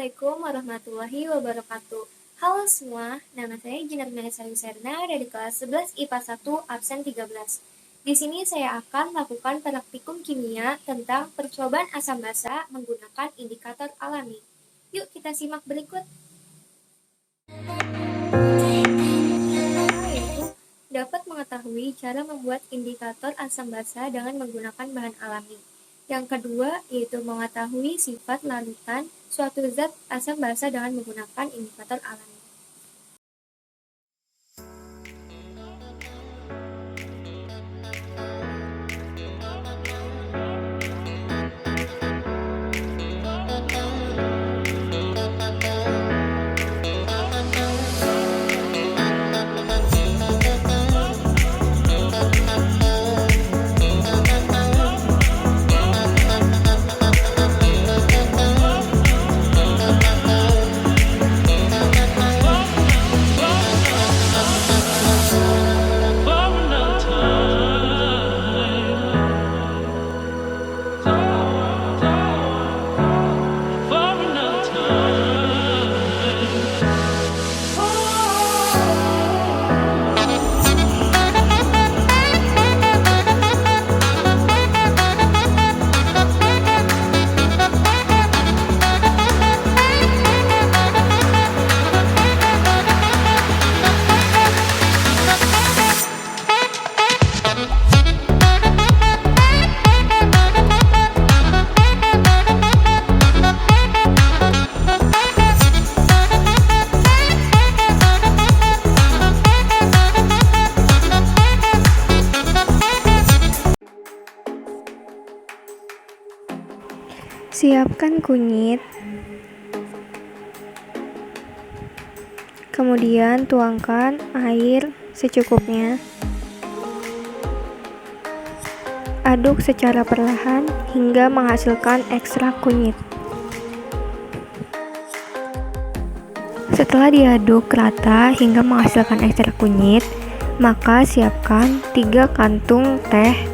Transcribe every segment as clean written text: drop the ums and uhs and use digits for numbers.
Assalamualaikum warahmatullahi wabarakatuh. Halo semua, nama saya Jinar Melisa Yuserna dari kelas 11 IPA 1 absen 13. Di sini saya akan melakukan praktikum kimia tentang percobaan asam basa menggunakan indikator alami. Yuk kita simak berikut. Pertama yaitu dapat mengetahui cara membuat indikator asam basa dengan menggunakan bahan alami. Yang kedua yaitu mengetahui sifat larutan suatu zat asam basa dengan menggunakan indikator alami. Siapkan kunyit, kemudian tuangkan air secukupnya. Aduk secara perlahan hingga menghasilkan ekstrak kunyit. Setelah diaduk rata hingga menghasilkan ekstrak kunyit, maka siapkan 3 kantung teh.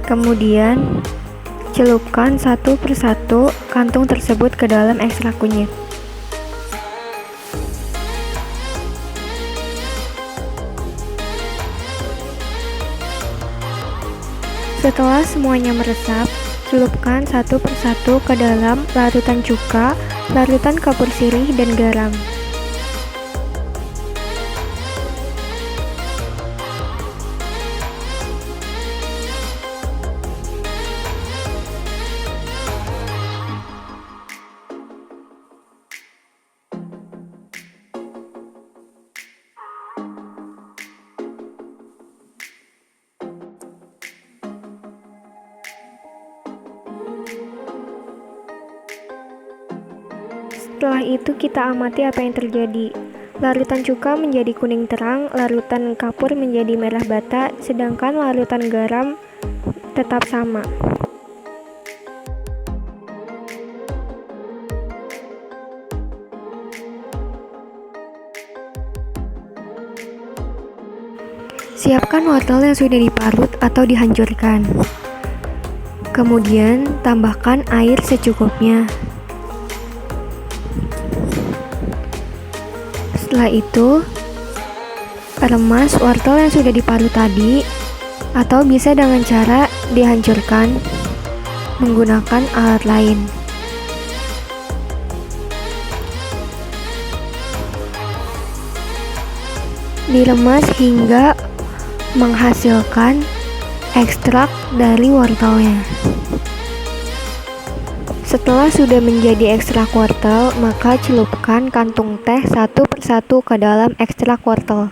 Kemudian celupkan satu persatu kantung tersebut ke dalam ekstrak kunyit. Setelah semuanya meresap, celupkan satu persatu ke dalam larutan cuka, larutan kapur sirih, dan garam. Setelah itu kita amati apa yang terjadi. Larutan cuka menjadi kuning terang, larutan kapur menjadi merah bata, sedangkan larutan garam tetap sama. Siapkan wortel yang sudah diparut atau dihancurkan. Kemudian tambahkan air secukupnya. Setelah itu, remas wortel yang sudah diparut tadi, atau bisa dengan cara dihancurkan menggunakan alat lain. Diremas hingga menghasilkan ekstrak dari wortelnya. Setelah sudah menjadi ekstrak wortel, maka celupkan kantung teh satu persatu ke dalam ekstrak wortel.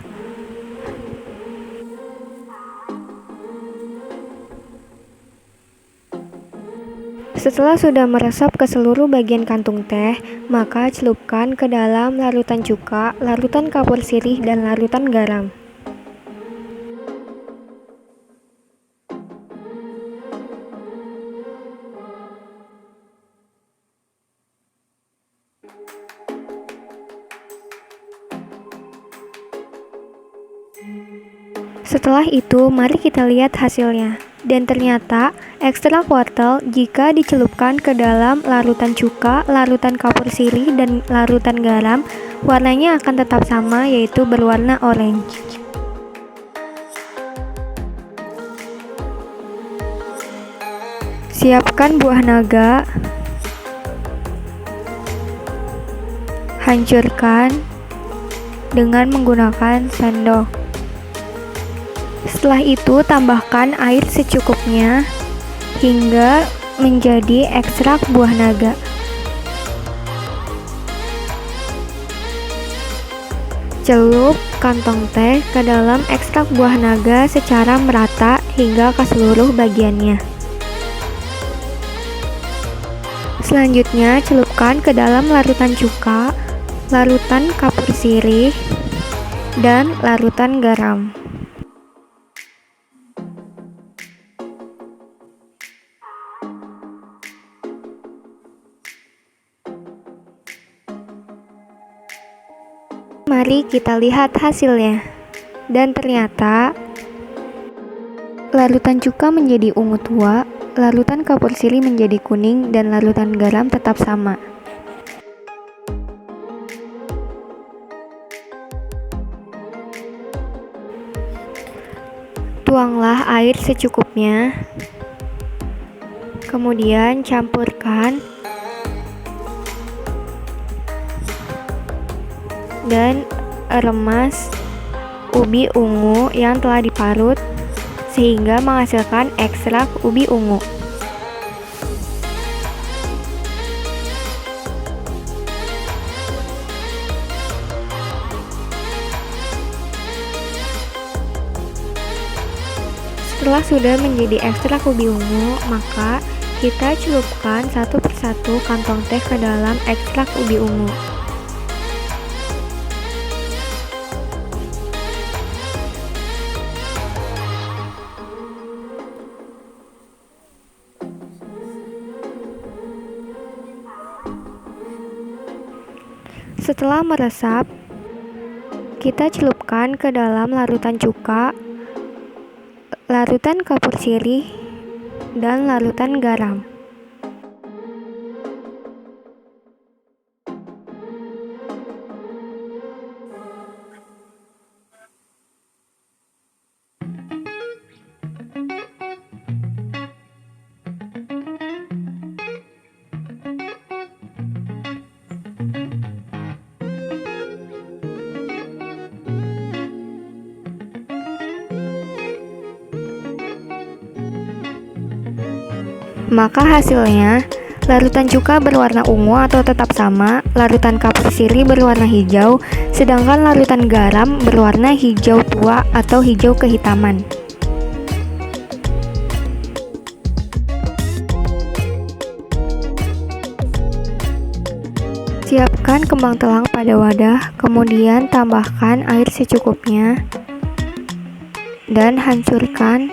Setelah sudah meresap ke seluruh bagian kantung teh, maka celupkan ke dalam larutan cuka, larutan kapur sirih, dan larutan garam. Setelah itu, mari kita lihat hasilnya. Dan ternyata ekstrak wortel jika dicelupkan ke dalam larutan cuka, larutan kapur sirih, dan larutan garam, warnanya akan tetap sama, yaitu berwarna orange. Siapkan buah naga, hancurkan dengan menggunakan sendok. Setelah itu tambahkan air secukupnya hingga menjadi ekstrak buah naga. Celup kantong teh ke dalam ekstrak buah naga secara merata hingga ke seluruh bagiannya. Selanjutnya celupkan ke dalam larutan cuka, larutan kapur sirih, dan larutan garam. Mari kita lihat hasilnya. Dan ternyata larutan cuka menjadi ungu tua, larutan kapur sirih menjadi kuning, dan larutan garam tetap sama. Tuanglah air secukupnya. Kemudian campurkan dan remas ubi ungu yang telah diparut sehingga menghasilkan ekstrak ubi ungu. Setelah sudah menjadi ekstrak ubi ungu, maka kita celupkan satu persatu kantong teh ke dalam ekstrak ubi ungu. Setelah meresap, kita celupkan ke dalam larutan cuka, larutan kapur sirih, dan larutan garam. Maka hasilnya, larutan cuka berwarna ungu atau tetap sama, larutan kapur sirih berwarna hijau, sedangkan larutan garam berwarna hijau tua atau hijau kehitaman. Siapkan kembang telang pada wadah, kemudian tambahkan air secukupnya dan hancurkan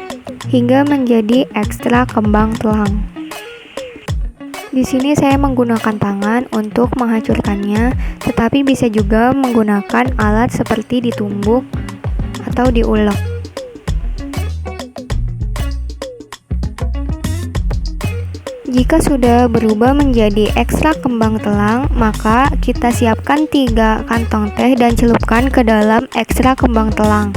hingga menjadi ekstrak kembang telang. Di sini saya menggunakan tangan untuk menghancurkannya, tetapi bisa juga menggunakan alat seperti ditumbuk atau diulek. Jika sudah berubah menjadi ekstrak kembang telang, maka kita siapkan 3 kantong teh dan celupkan ke dalam ekstrak kembang telang.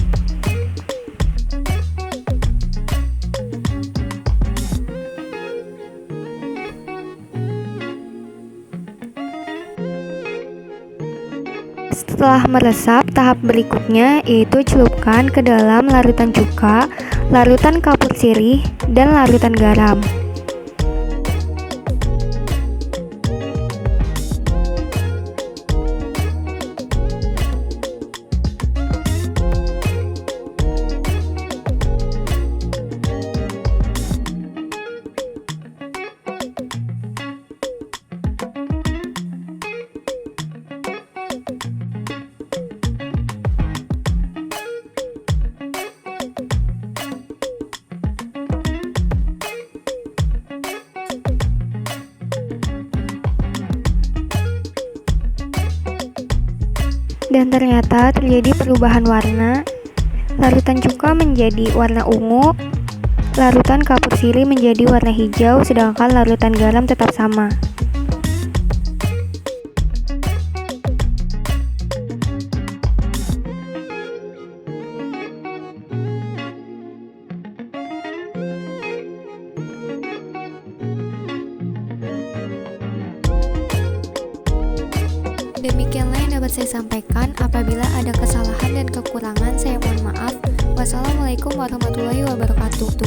Setelah meresap, tahap berikutnya yaitu celupkan ke dalam larutan cuka, larutan kapur sirih, dan larutan garam. Dan ternyata terjadi perubahan warna. Larutan cuka menjadi warna ungu, Larutan kapur sirih menjadi warna hijau, sedangkan larutan garam tetap sama. Demikianlah yang dapat saya sampaikan. Apabila ada kesalahan dan kekurangan, saya mohon maaf. Wassalamualaikum warahmatullahi wabarakatuh.